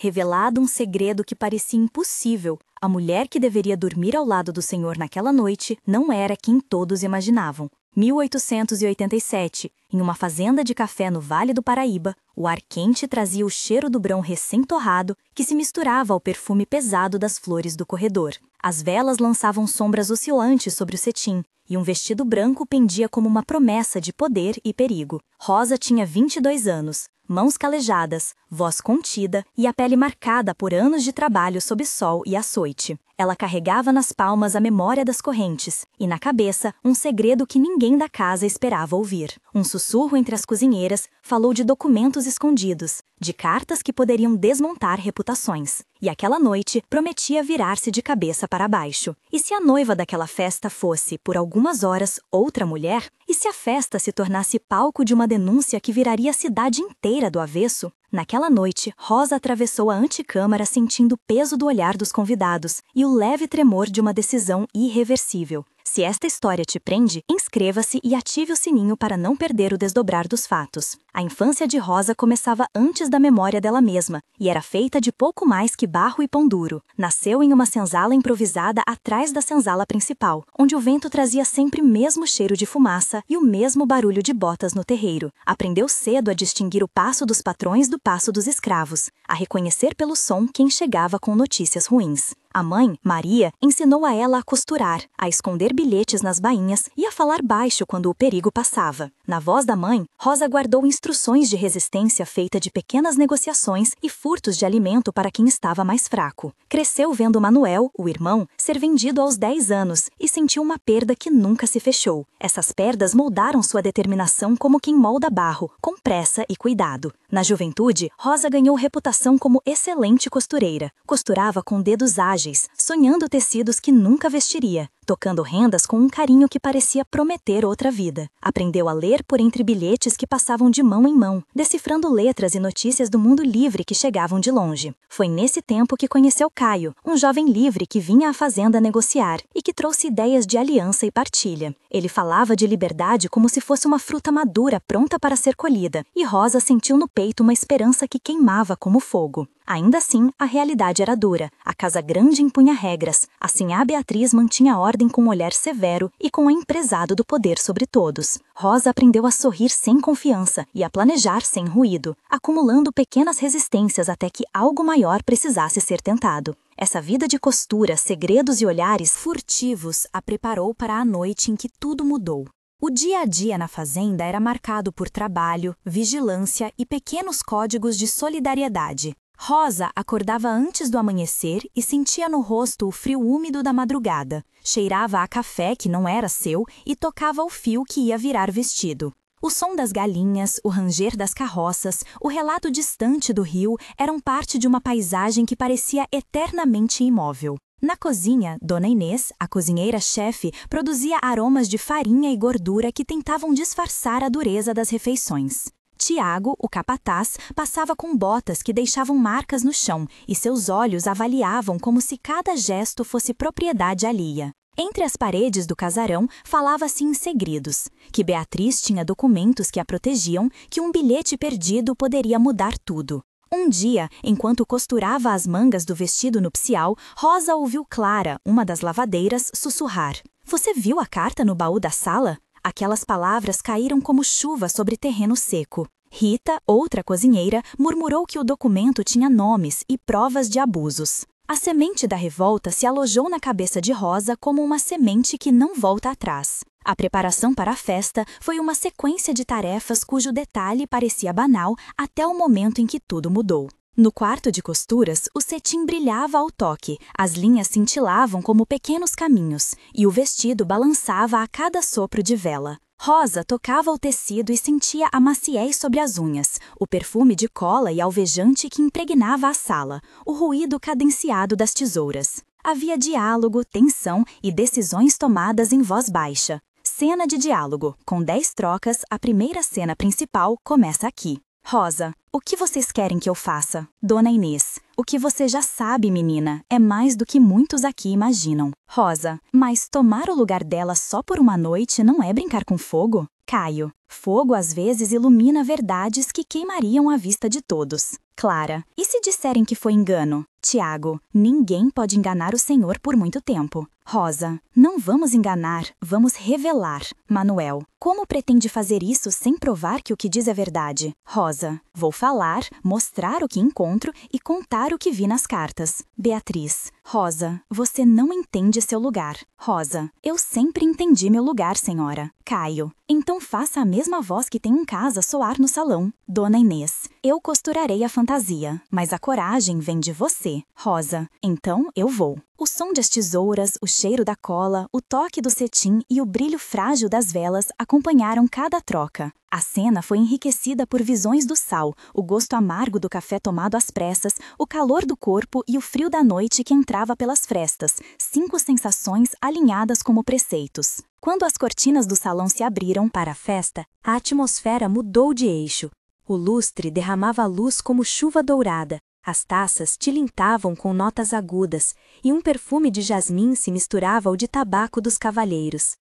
revelado um segredo que parecia impossível. A mulher que deveria dormir ao lado do Senhor naquela noite não era quem todos imaginavam. 1887, em uma fazenda de café no Vale do Paraíba, o ar quente trazia o cheiro do brão recém-torrado que se misturava ao perfume pesado das flores do corredor. As velas lançavam sombras oscilantes sobre o cetim, e um vestido branco pendia como uma promessa de poder e perigo. Rosa tinha 22 anos, mãos calejadas, voz contida e a pele marcada por anos de trabalho sob sol e açoite. Ela carregava nas palmas a memória das correntes, e na cabeça um segredo que ninguém da casa esperava ouvir. Um sussurro entre as cozinheiras falou de documentos escondidos, de cartas que poderiam desmontar reputações. E aquela noite prometia virar-se de cabeça para baixo. E se a noiva daquela festa fosse, por algumas horas, outra mulher? E se a festa se tornasse palco de uma denúncia que viraria a cidade inteira do avesso? Naquela noite, Rosa atravessou a antecâmara sentindo o peso do olhar dos convidados e o leve tremor de uma decisão irreversível. Se esta história te prende, inscreva-se e ative o sininho para não perder o desdobrar dos fatos. A infância de Rosa começava antes da memória dela mesma, e era feita de pouco mais que barro e pão duro. Nasceu em uma senzala improvisada atrás da senzala principal, onde o vento trazia sempre o mesmo cheiro de fumaça e o mesmo barulho de botas no terreiro. Aprendeu cedo a distinguir o passo dos patrões do passo dos escravos, a reconhecer pelo som quem chegava com notícias ruins. A mãe, Maria, ensinou a ela a costurar, a esconder bilhetes nas bainhas e a falar baixo quando o perigo passava. Na voz da mãe, Rosa guardou instruções de resistência feita de pequenas negociações e furtos de alimento para quem estava mais fraco. Cresceu vendo Manuel, o irmão, ser vendido aos 10 anos e sentiu uma perda que nunca se fechou. Essas perdas moldaram sua determinação como quem molda barro, com pressa e cuidado. Na juventude, Rosa ganhou reputação como excelente costureira. Costurava com dedos ágeis, sonhando tecidos que nunca vestiria, tocando rendas com um carinho que parecia prometer outra vida. Aprendeu a ler por entre bilhetes que passavam de mão em mão, decifrando letras e notícias do mundo livre que chegavam de longe. Foi nesse tempo que conheceu Caio, um jovem livre que vinha à fazenda negociar e que trouxe ideias de aliança e partilha. Ele falava de liberdade como se fosse uma fruta madura pronta para ser colhida, e Rosa sentiu no peito uma esperança que queimava como fogo. Ainda assim, a realidade era dura. A casa grande impunha regras. A sinhá Beatriz mantinha ordem com um olhar severo e com o empresado do poder sobre todos. Rosa aprendeu a sorrir sem confiança e a planejar sem ruído, acumulando pequenas resistências até que algo maior precisasse ser tentado. Essa vida de costura, segredos e olhares furtivos a preparou para a noite em que tudo mudou. O dia a dia na fazenda era marcado por trabalho, vigilância e pequenos códigos de solidariedade. Rosa acordava antes do amanhecer e sentia no rosto o frio úmido da madrugada. Cheirava a café que não era seu e tocava o fio que ia virar vestido. O som das galinhas, o ranger das carroças, o relato distante do rio eram parte de uma paisagem que parecia eternamente imóvel. Na cozinha, Dona Inês, a cozinheira-chefe, produzia aromas de farinha e gordura que tentavam disfarçar a dureza das refeições. Tiago, o capataz, passava com botas que deixavam marcas no chão e seus olhos avaliavam como se cada gesto fosse propriedade alheia. Entre as paredes do casarão falava-se em segredos, que Beatriz tinha documentos que a protegiam, que um bilhete perdido poderia mudar tudo. Um dia, enquanto costurava as mangas do vestido nupcial, Rosa ouviu Clara, uma das lavadeiras, sussurrar: "Você viu a carta no baú da sala?" Aquelas palavras caíram como chuva sobre terreno seco. Rita, outra cozinheira, murmurou que o documento tinha nomes e provas de abusos. A semente da revolta se alojou na cabeça de Rosa como uma semente que não volta atrás. A preparação para a festa foi uma sequência de tarefas cujo detalhe parecia banal até o momento em que tudo mudou. No quarto de costuras, o cetim brilhava ao toque, as linhas cintilavam como pequenos caminhos, e o vestido balançava a cada sopro de vela. Rosa tocava o tecido e sentia a maciez sobre as unhas, o perfume de cola e alvejante que impregnava a sala, o ruído cadenciado das tesouras. Havia diálogo, tensão e decisões tomadas em voz baixa. Cena de diálogo. Com 10 trocas, a primeira cena principal começa aqui. Rosa: "O que vocês querem que eu faça?" Dona Inês: "O que você já sabe, menina, é mais do que muitos aqui imaginam." Rosa: "Mas tomar o lugar dela só por uma noite não é brincar com fogo?" Caio. Fogo às vezes ilumina verdades que queimariam a vista de todos. Clara. E se disserem que foi engano? Tiago. Ninguém pode enganar o Senhor por muito tempo. Rosa. Não vamos enganar, vamos revelar. Manuel. Como pretende fazer isso sem provar que o que diz é verdade? Rosa. Vou falar, mostrar o que encontro e contar o que vi nas cartas. Beatriz. Rosa. Você não entende seu lugar. Rosa. Eu sempre entendi meu lugar, senhora. Caio. Então faça a mesma voz que tem em casa soar no salão. Dona Inês. Eu costurarei a fantasia, mas a coragem vem de você. Rosa. Então eu vou. O som das tesouras, o cheiro da cola, o toque do cetim e o brilho frágil das velas acompanharam cada troca. A cena foi enriquecida por visões do sal, o gosto amargo do café tomado às pressas, o calor do corpo e o frio da noite que entrava pelas frestas, 5 sensações alinhadas como preceitos. Quando as cortinas do salão se abriram para a festa, a atmosfera mudou de eixo. O lustre derramava luz como chuva dourada. As taças tilintavam com notas agudas, e um perfume de jasmim se misturava ao de tabaco dos cavalheiros.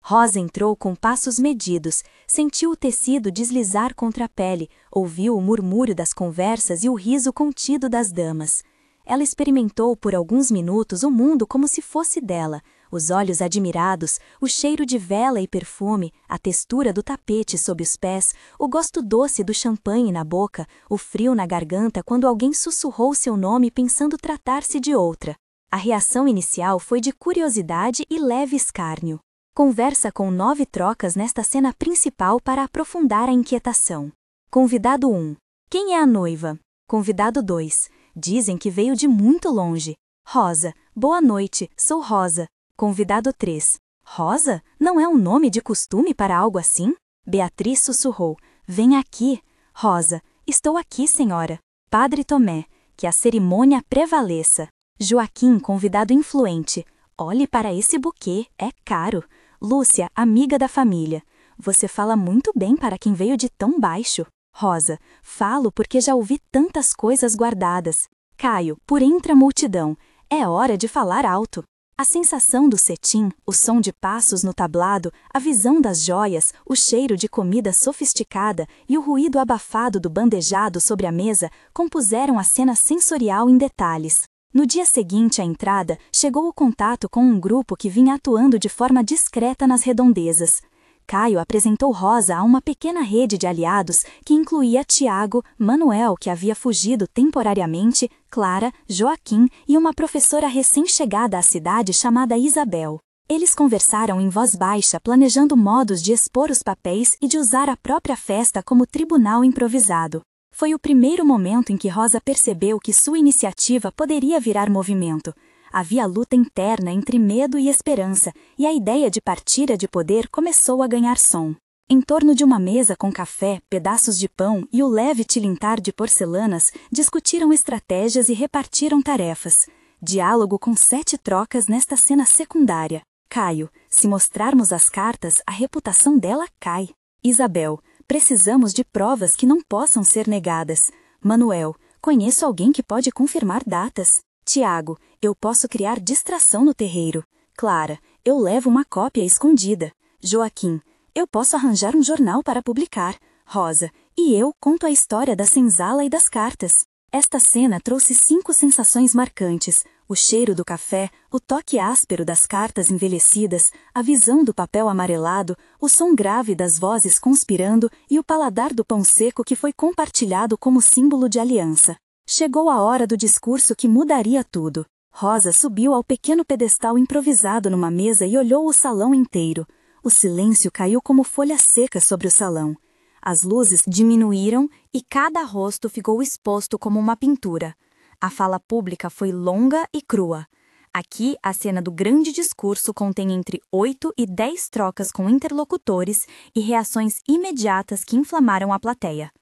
Rosa entrou com passos medidos, sentiu o tecido deslizar contra a pele, ouviu o murmúrio das conversas e o riso contido das damas. Ela experimentou por alguns minutos o mundo como se fosse dela, os olhos admirados, o cheiro de vela e perfume, a textura do tapete sob os pés, o gosto doce do champanhe na boca, o frio na garganta quando alguém sussurrou seu nome pensando tratar-se de outra. A reação inicial foi de curiosidade e leve escárnio. Conversa com 9 trocas nesta cena principal para aprofundar a inquietação. Convidado 1. Quem é a noiva? Convidado 2. Dizem que veio de muito longe. Rosa. Boa noite, sou Rosa. Convidado 3. Rosa? Não é um nome de costume para algo assim? Beatriz sussurrou. Vem aqui. Rosa. Estou aqui, senhora. Padre Tomé. Que a cerimônia prevaleça. Joaquim, convidado influente. Olhe para esse buquê, é caro. Lúcia, amiga da família. Você fala muito bem para quem veio de tão baixo. Rosa. Falo porque já ouvi tantas coisas guardadas. Caio, por entre a multidão. É hora de falar alto. A sensação do cetim, o som de passos no tablado, a visão das joias, o cheiro de comida sofisticada e o ruído abafado do bandejado sobre a mesa compuseram a cena sensorial em detalhes. No dia seguinte à entrada, chegou o contato com um grupo que vinha atuando de forma discreta nas redondezas. Caio apresentou Rosa a uma pequena rede de aliados que incluía Tiago, Manuel, que havia fugido temporariamente, Clara, Joaquim e uma professora recém-chegada à cidade chamada Isabel. Eles conversaram em voz baixa, planejando modos de expor os papéis e de usar a própria festa como tribunal improvisado. Foi o primeiro momento em que Rosa percebeu que sua iniciativa poderia virar movimento. Havia luta interna entre medo e esperança, e a ideia de partilha de poder começou a ganhar som. Em torno de uma mesa com café, pedaços de pão e o leve tilintar de porcelanas, discutiram estratégias e repartiram tarefas. Diálogo com 7 trocas nesta cena secundária. Caio, se mostrarmos as cartas, a reputação dela cai. Isabel, precisamos de provas que não possam ser negadas. Manuel, conheço alguém que pode confirmar datas. Tiago, eu posso criar distração no terreiro. Clara, eu levo uma cópia escondida. Joaquim, eu posso arranjar um jornal para publicar. Rosa, e eu conto a história da senzala e das cartas. Esta cena trouxe 5 sensações marcantes: o cheiro do café, o toque áspero das cartas envelhecidas, a visão do papel amarelado, o som grave das vozes conspirando e o paladar do pão seco que foi compartilhado como símbolo de aliança. Chegou a hora do discurso que mudaria tudo. Rosa subiu ao pequeno pedestal improvisado numa mesa e olhou o salão inteiro. O silêncio caiu como folha seca sobre o salão. As luzes diminuíram e cada rosto ficou exposto como uma pintura. A fala pública foi longa e crua. Aqui, a cena do grande discurso contém entre 8 e 10 trocas com interlocutores e reações imediatas que inflamaram a plateia.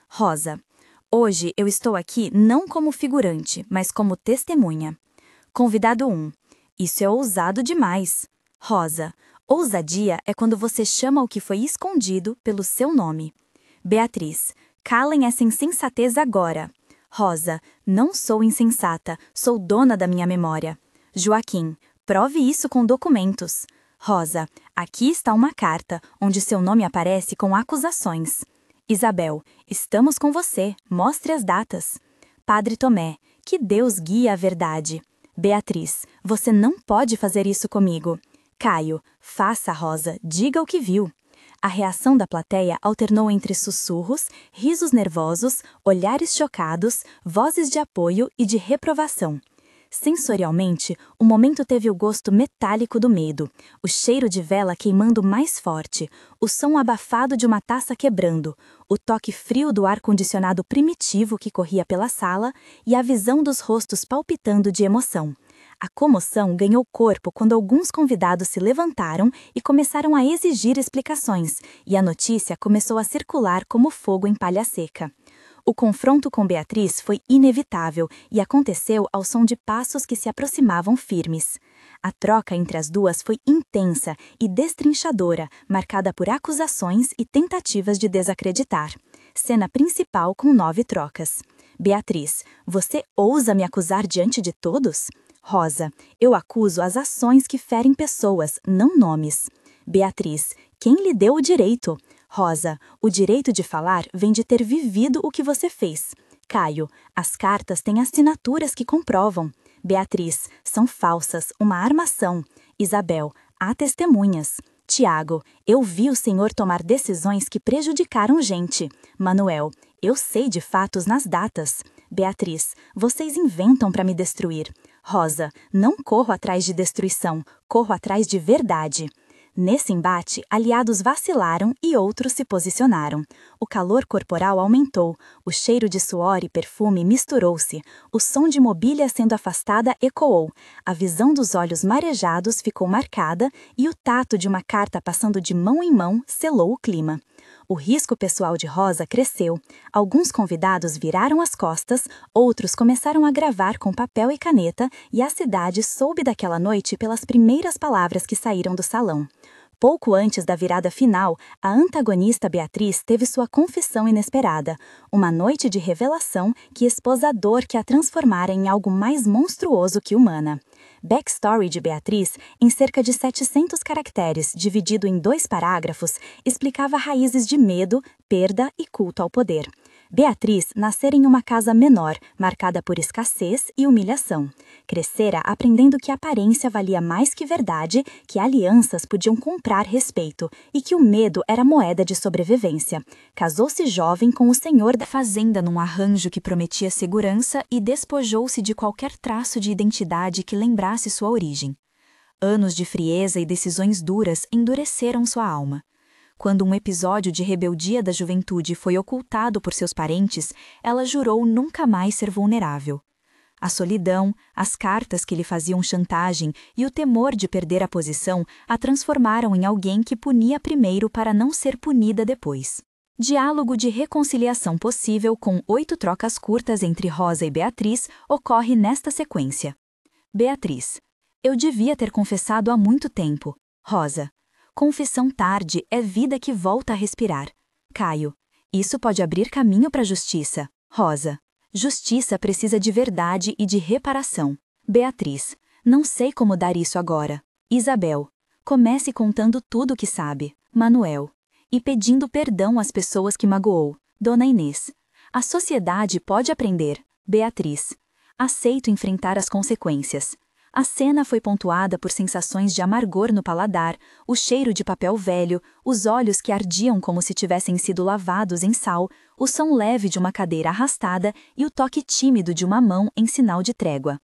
Rosa. Hoje eu estou aqui não como figurante, mas como testemunha. Convidado 1. Isso é ousado demais. Rosa. Ousadia é quando você chama o que foi escondido pelo seu nome. Beatriz. Calem essa insensatez agora. Rosa. Não sou insensata, sou dona da minha memória. Joaquim. Prove isso com documentos. Rosa, aqui está uma carta, onde seu nome aparece com acusações. Isabel, estamos com você, mostre as datas. Padre Tomé, que Deus guie a verdade. Beatriz, você não pode fazer isso comigo. Caio, faça, Rosa, diga o que viu. A reação da plateia alternou entre sussurros, risos nervosos, olhares chocados, vozes de apoio e de reprovação. Sensorialmente, o momento teve o gosto metálico do medo, o cheiro de vela queimando mais forte, o som abafado de uma taça quebrando, o toque frio do ar-condicionado primitivo que corria pela sala e a visão dos rostos palpitando de emoção. A comoção ganhou corpo quando alguns convidados se levantaram e começaram a exigir explicações, e a notícia começou a circular como fogo em palha seca. O confronto com Beatriz foi inevitável e aconteceu ao som de passos que se aproximavam firmes. A troca entre as duas foi intensa e destrinchadora, marcada por acusações e tentativas de desacreditar. Cena principal com 9 trocas. Beatriz, você ousa me acusar diante de todos? Rosa, eu acuso as ações que ferem pessoas, não nomes. Beatriz, quem lhe deu o direito? Rosa, o direito de falar vem de ter vivido o que você fez. Caio, as cartas têm assinaturas que comprovam. Beatriz, são falsas, uma armação. Isabel, há testemunhas. Tiago, eu vi o senhor tomar decisões que prejudicaram gente. Manuel, eu sei de fatos nas datas. Beatriz, vocês inventam para me destruir. Rosa, não corro atrás de destruição, corro atrás de verdade. Nesse embate, aliados vacilaram e outros se posicionaram. O calor corporal aumentou, o cheiro de suor e perfume misturou-se, o som de mobília sendo afastada ecoou, a visão dos olhos marejados ficou marcada e o tato de uma carta passando de mão em mão selou o clima. O risco pessoal de Rosa cresceu. Alguns convidados viraram as costas, outros começaram a gravar com papel e caneta, e a cidade soube daquela noite pelas primeiras palavras que saíram do salão. Pouco antes da virada final, a antagonista Beatriz teve sua confissão inesperada, uma noite de revelação que expôs a dor que a transformara em algo mais monstruoso que humana. Backstory de Beatriz, em cerca de 700 caracteres, dividido em 2 parágrafos, explicava raízes de medo, perda e culto ao poder. Beatriz nascera em uma casa menor, marcada por escassez e humilhação. Crescera aprendendo que a aparência valia mais que verdade, que alianças podiam comprar respeito e que o medo era moeda de sobrevivência. Casou-se jovem com o senhor da fazenda num arranjo que prometia segurança e despojou-se de qualquer traço de identidade que lembrasse sua origem. Anos de frieza e decisões duras endureceram sua alma. Quando um episódio de rebeldia da juventude foi ocultado por seus parentes, ela jurou nunca mais ser vulnerável. A solidão, as cartas que lhe faziam chantagem e o temor de perder a posição a transformaram em alguém que punia primeiro para não ser punida depois. Diálogo de reconciliação possível com 8 trocas curtas entre Rosa e Beatriz ocorre nesta sequência. Beatriz. Eu devia ter confessado há muito tempo. Rosa. Confissão tarde é vida que volta a respirar. Caio. Isso pode abrir caminho para a justiça. Rosa. Justiça precisa de verdade e de reparação. Beatriz. Não sei como dar isso agora. Isabel. Comece contando tudo o que sabe. Manuel. E pedindo perdão às pessoas que magoou. Dona Inês. A sociedade pode aprender. Beatriz. Aceito enfrentar as consequências. A cena foi pontuada por sensações de amargor no paladar, o cheiro de papel velho, os olhos que ardiam como se tivessem sido lavados em sal, o som leve de uma cadeira arrastada e o toque tímido de uma mão em sinal de trégua.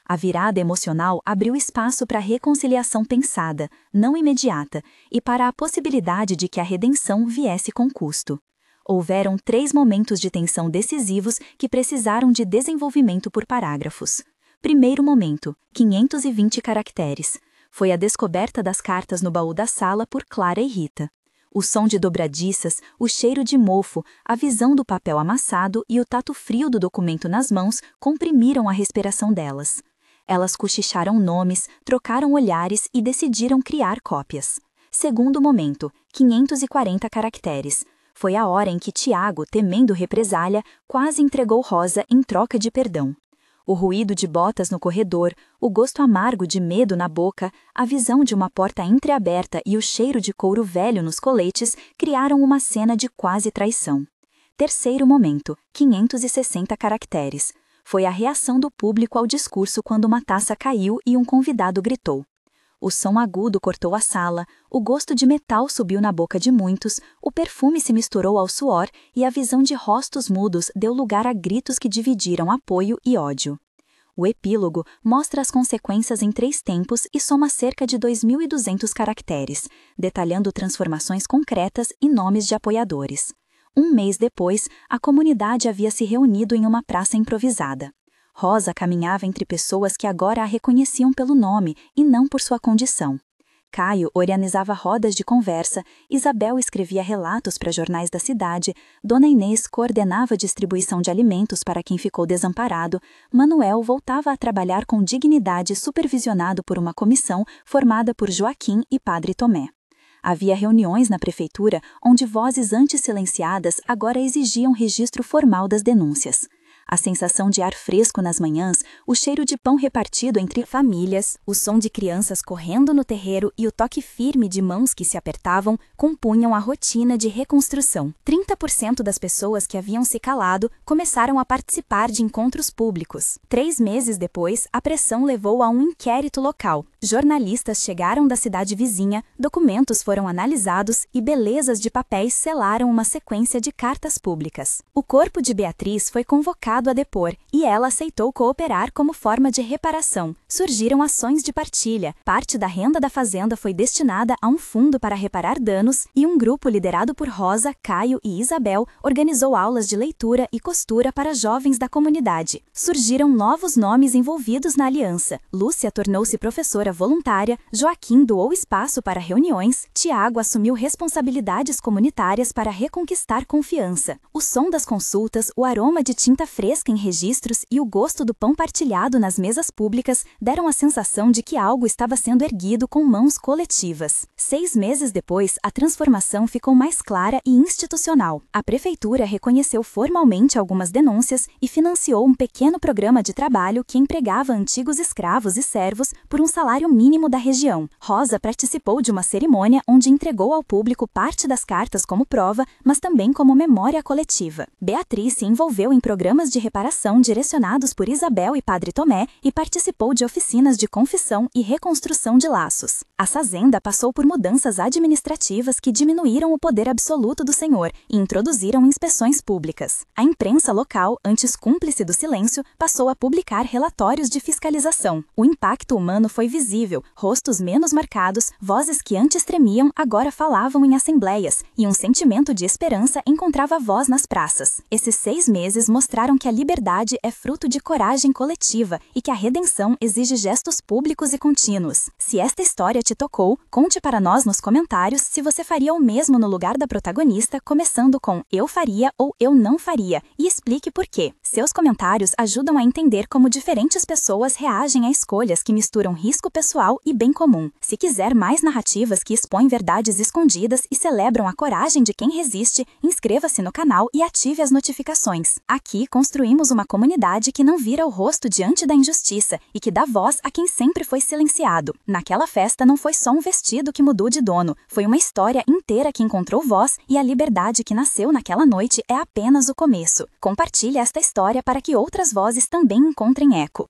A virada emocional abriu espaço para a reconciliação pensada, não imediata, e para a possibilidade de que a redenção viesse com custo. Houveram 3 momentos de tensão decisivos que precisaram de desenvolvimento por parágrafos. Primeiro momento, 520 caracteres. Foi a descoberta das cartas no baú da sala por Clara e Rita. O som de dobradiças, o cheiro de mofo, a visão do papel amassado e o tato frio do documento nas mãos comprimiram a respiração delas. Elas cochicharam nomes, trocaram olhares e decidiram criar cópias. Segundo momento, 540 caracteres. Foi a hora em que Tiago, temendo represália, quase entregou Rosa em troca de perdão. O ruído de botas no corredor, o gosto amargo de medo na boca, a visão de uma porta entreaberta e o cheiro de couro velho nos coletes criaram uma cena de quase traição. Terceiro momento, 560 caracteres. Foi a reação do público ao discurso quando uma taça caiu e um convidado gritou. O som agudo cortou a sala, o gosto de metal subiu na boca de muitos, o perfume se misturou ao suor e a visão de rostos mudos deu lugar a gritos que dividiram apoio e ódio. O epílogo mostra as consequências em 3 tempos e soma cerca de 2.200 caracteres, detalhando transformações concretas e nomes de apoiadores. Um mês depois, a comunidade havia se reunido em uma praça improvisada. Rosa caminhava entre pessoas que agora a reconheciam pelo nome e não por sua condição. Caio organizava rodas de conversa, Isabel escrevia relatos para jornais da cidade, Dona Inês coordenava a distribuição de alimentos para quem ficou desamparado, Manuel voltava a trabalhar com dignidade supervisionado por uma comissão formada por Joaquim e Padre Tomé. Havia reuniões na prefeitura onde vozes antes silenciadas agora exigiam registro formal das denúncias. A sensação de ar fresco nas manhãs, o cheiro de pão repartido entre famílias, o som de crianças correndo no terreiro e o toque firme de mãos que se apertavam compunham a rotina de reconstrução. 30% das pessoas que haviam se calado começaram a participar de encontros públicos. 3 meses depois, a pressão levou a um inquérito local. Jornalistas chegaram da cidade vizinha, documentos foram analisados e belezas de papéis selaram uma sequência de cartas públicas. O corpo de Beatriz foi convocado a depor, e ela aceitou cooperar como forma de reparação. Surgiram ações de partilha, parte da renda da fazenda foi destinada a um fundo para reparar danos, e um grupo liderado por Rosa, Caio e Isabel organizou aulas de leitura e costura para jovens da comunidade. Surgiram novos nomes envolvidos na aliança. Lúcia tornou-se professora voluntária, Joaquim doou espaço para reuniões, Tiago assumiu responsabilidades comunitárias para reconquistar confiança. O som das consultas, o aroma de tinta fresca em registros e o gosto do pão partilhado nas mesas públicas deram a sensação de que algo estava sendo erguido com mãos coletivas. 6 meses depois, a transformação ficou mais clara e institucional. A prefeitura reconheceu formalmente algumas denúncias e financiou um pequeno programa de trabalho que empregava antigos escravos e servos por um salário mínimo da região. Rosa participou de uma cerimônia onde entregou ao público parte das cartas como prova, mas também como memória coletiva. Beatriz se envolveu em programas de reparação direcionados por Isabel e Padre Tomé e participou de oficinas de confissão e reconstrução de laços. A fazenda passou por mudanças administrativas que diminuíram o poder absoluto do senhor e introduziram inspeções públicas. A imprensa local, antes cúmplice do silêncio, passou a publicar relatórios de fiscalização. O impacto humano foi visível, rostos menos marcados, vozes que antes tremiam agora falavam em assembleias, e um sentimento de esperança encontrava voz nas praças. Esses 6 meses mostraram que a liberdade é fruto de coragem coletiva e que a redenção exige gestos públicos e contínuos. Se esta história te tocou, conte para nós nos comentários se você faria o mesmo no lugar da protagonista, começando com "eu faria" ou "eu não faria", e explique por quê. Seus comentários ajudam a entender como diferentes pessoas reagem a escolhas que misturam risco pessoal e bem comum. Se quiser mais narrativas que expõem verdades escondidas e celebram a coragem de quem resiste, inscreva-se no canal e ative as notificações. Aqui construímos uma comunidade que não vira o rosto diante da injustiça e que dá voz a quem sempre foi silenciado. Naquela festa não foi só um vestido que mudou de dono, foi uma história inteira que encontrou voz, e a liberdade que nasceu naquela noite é apenas o começo. Compartilhe esta história para que outras vozes também encontrem eco.